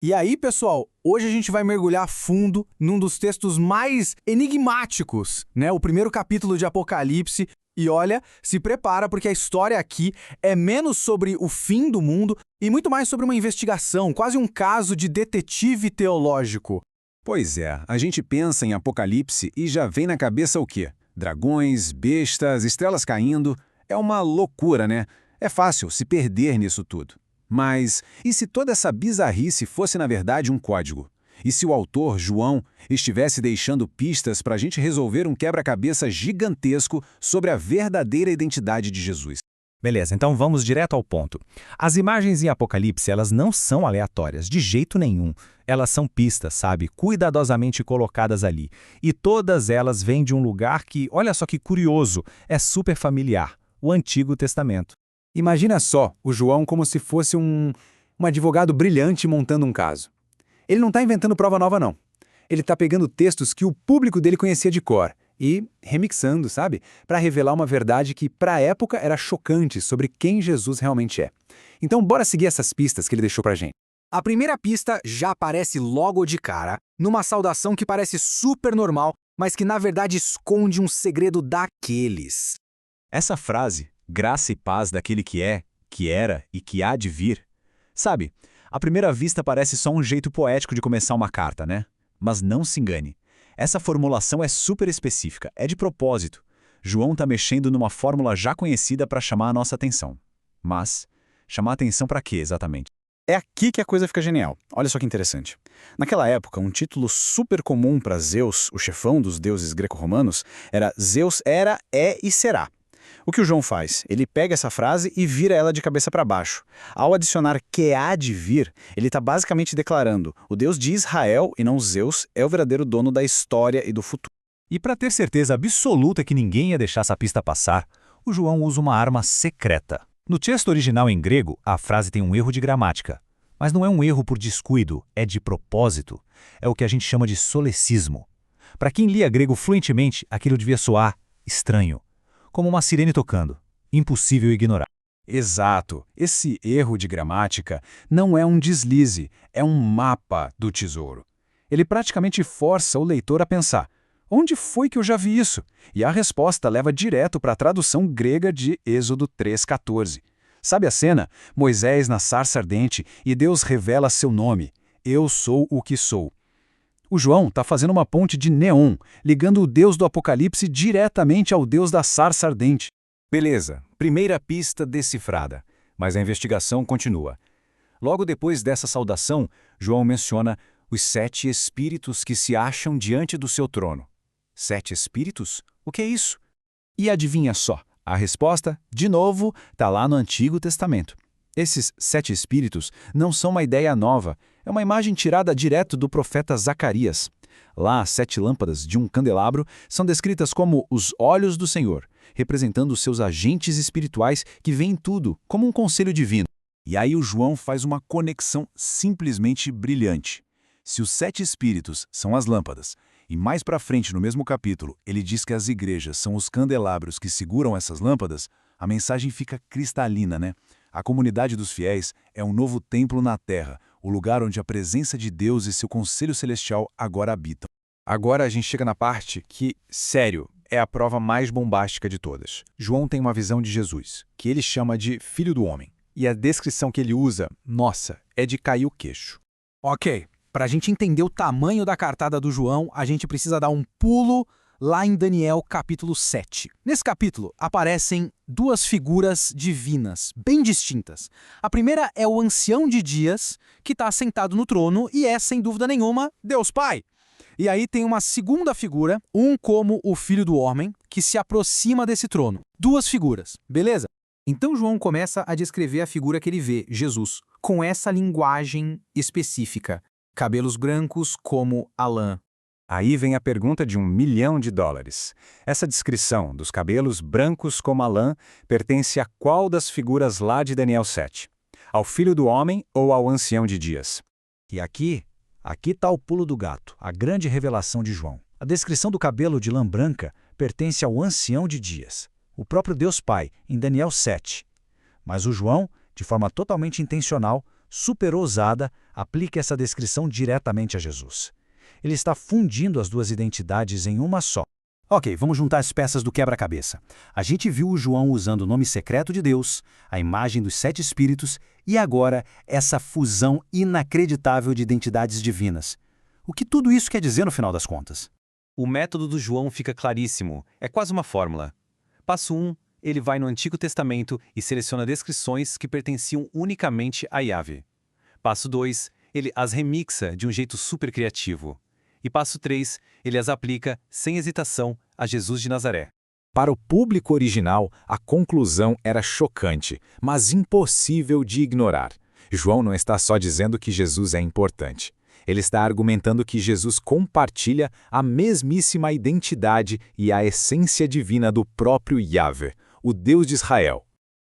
E aí, pessoal, hoje a gente vai mergulhar fundo num dos textos mais enigmáticos, né? O primeiro capítulo de Apocalipse. E olha, se prepara porque a história aqui é menos sobre o fim do mundo e muito mais sobre uma investigação, quase um caso de detetive teológico. Pois é, a gente pensa em Apocalipse e já vem na cabeça o quê? Dragões, bestas, estrelas caindo. É uma loucura, né? É fácil se perder nisso tudo. Mas e se toda essa bizarrice fosse na verdade um código? E se o autor, João, estivesse deixando pistas para a gente resolver um quebra-cabeça gigantesco sobre a verdadeira identidade de Jesus? Beleza, então vamos direto ao ponto. As imagens em Apocalipse, elas não são aleatórias, de jeito nenhum. Elas são pistas, sabe, cuidadosamente colocadas ali. E todas elas vêm de um lugar que, olha só que curioso, é super familiar, o Antigo Testamento. Imagina só o João como se fosse um advogado brilhante montando um caso. Ele não está inventando prova nova, não. Ele está pegando textos que o público dele conhecia de cor e remixando, sabe? Para revelar uma verdade que, para a época, era chocante sobre quem Jesus realmente é. Então, bora seguir essas pistas que ele deixou pra gente. A primeira pista já aparece logo de cara, numa saudação que parece super normal, mas que na verdade esconde um segredo daqueles. Essa frase, graça e paz daquele que é, que era e que há de vir. Sabe, à primeira vista parece só um jeito poético de começar uma carta, né? Mas não se engane. Essa formulação é super específica, é de propósito. João está mexendo numa fórmula já conhecida para chamar a nossa atenção. Mas, chamar a atenção para quê exatamente? É aqui que a coisa fica genial. Olha só que interessante. Naquela época, um título super comum para Zeus, o chefão dos deuses greco-romanos, era Zeus era, é e será. O que o João faz? Ele pega essa frase e vira ela de cabeça para baixo. Ao adicionar que há de vir, ele está basicamente declarando: o Deus de Israel, e não Zeus, é o verdadeiro dono da história e do futuro. E para ter certeza absoluta que ninguém ia deixar essa pista passar, o João usa uma arma secreta. No texto original em grego, a frase tem um erro de gramática. Mas não é um erro por descuido, é de propósito. É o que a gente chama de solecismo. Para quem lia grego fluentemente, aquilo devia soar estranho. Como uma sirene tocando. Impossível ignorar. Exato. Esse erro de gramática não é um deslize, é um mapa do tesouro. Ele praticamente força o leitor a pensar: onde foi que eu já vi isso? E a resposta leva direto para a tradução grega de Êxodo 3,14. Sabe a cena? Moisés na sarça ardente e Deus revela seu nome. Eu sou o que sou. O João está fazendo uma ponte de neon, ligando o Deus do Apocalipse diretamente ao Deus da sarça ardente. Beleza, primeira pista decifrada, mas a investigação continua. Logo depois dessa saudação, João menciona os 7 espíritos que se acham diante do seu trono. 7 espíritos? O que é isso? E adivinha só, a resposta, de novo, está lá no Antigo Testamento. Esses 7 espíritos não são uma ideia nova, é uma imagem tirada direto do profeta Zacarias. Lá, as 7 lâmpadas de um candelabro são descritas como os olhos do Senhor, representando os seus agentes espirituais que veem tudo, como um conselho divino. E aí o João faz uma conexão simplesmente brilhante. Se os 7 espíritos são as lâmpadas, e mais para frente no mesmo capítulo ele diz que as igrejas são os candelabros que seguram essas lâmpadas, a mensagem fica cristalina, né? A comunidade dos fiéis é um novo templo na terra, o lugar onde a presença de Deus e seu conselho celestial agora habitam. Agora a gente chega na parte que, sério, é a prova mais bombástica de todas. João tem uma visão de Jesus, que ele chama de Filho do Homem. E a descrição que ele usa, nossa, é de cair o queixo. Ok, para a gente entender o tamanho da cartada do João, a gente precisa dar um pulo lá em Daniel capítulo 7. Nesse capítulo aparecem 2 figuras divinas, bem distintas. A primeira é o Ancião de Dias, que está sentado no trono e é, sem dúvida nenhuma, Deus Pai. E aí tem uma segunda figura, um como o Filho do Homem, que se aproxima desse trono. 2 figuras, beleza? Então João começa a descrever a figura que ele vê, Jesus, com essa linguagem específica. Cabelos brancos como a lã. Aí vem a pergunta de $1 milhão. Essa descrição dos cabelos brancos como a lã pertence a qual das figuras lá de Daniel 7? Ao Filho do Homem ou ao Ancião de Dias? E aqui está o pulo do gato, a grande revelação de João. A descrição do cabelo de lã branca pertence ao Ancião de Dias, o próprio Deus Pai, em Daniel 7. Mas o João, de forma totalmente intencional, super ousada, aplica essa descrição diretamente a Jesus. Ele está fundindo as duas identidades em uma só. Ok, vamos juntar as peças do quebra-cabeça. A gente viu o João usando o nome secreto de Deus, a imagem dos 7 espíritos e agora essa fusão inacreditável de identidades divinas. O que tudo isso quer dizer no final das contas? O método do João fica claríssimo, é quase uma fórmula. Passo 1, ele vai no Antigo Testamento e seleciona descrições que pertenciam unicamente a Yahvé. Passo 2, ele as remixa de um jeito super criativo. E passo 3, ele as aplica, sem hesitação, a Jesus de Nazaré. Para o público original, a conclusão era chocante, mas impossível de ignorar. João não está só dizendo que Jesus é importante. Ele está argumentando que Jesus compartilha a mesmíssima identidade e a essência divina do próprio Yahvé, o Deus de Israel.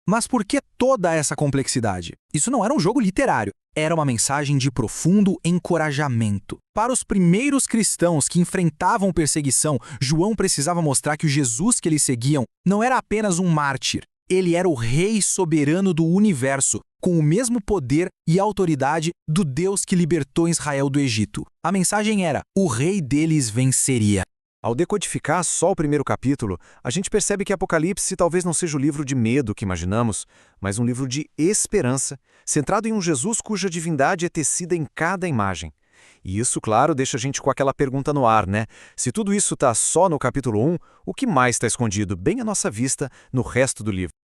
Mas por que toda essa complexidade? Isso não era um jogo literário, era uma mensagem de profundo encorajamento. Para os primeiros cristãos que enfrentavam perseguição, João precisava mostrar que o Jesus que eles seguiam não era apenas um mártir. Ele era o rei soberano do universo, com o mesmo poder e autoridade do Deus que libertou Israel do Egito. A mensagem era: o rei deles venceria. Ao decodificar só o primeiro capítulo, a gente percebe que Apocalipse talvez não seja o livro de medo que imaginamos, mas um livro de esperança, centrado em um Jesus cuja divindade é tecida em cada imagem. E isso, claro, deixa a gente com aquela pergunta no ar, né? Se tudo isso está só no capítulo 1, o que mais está escondido bem à nossa vista no resto do livro?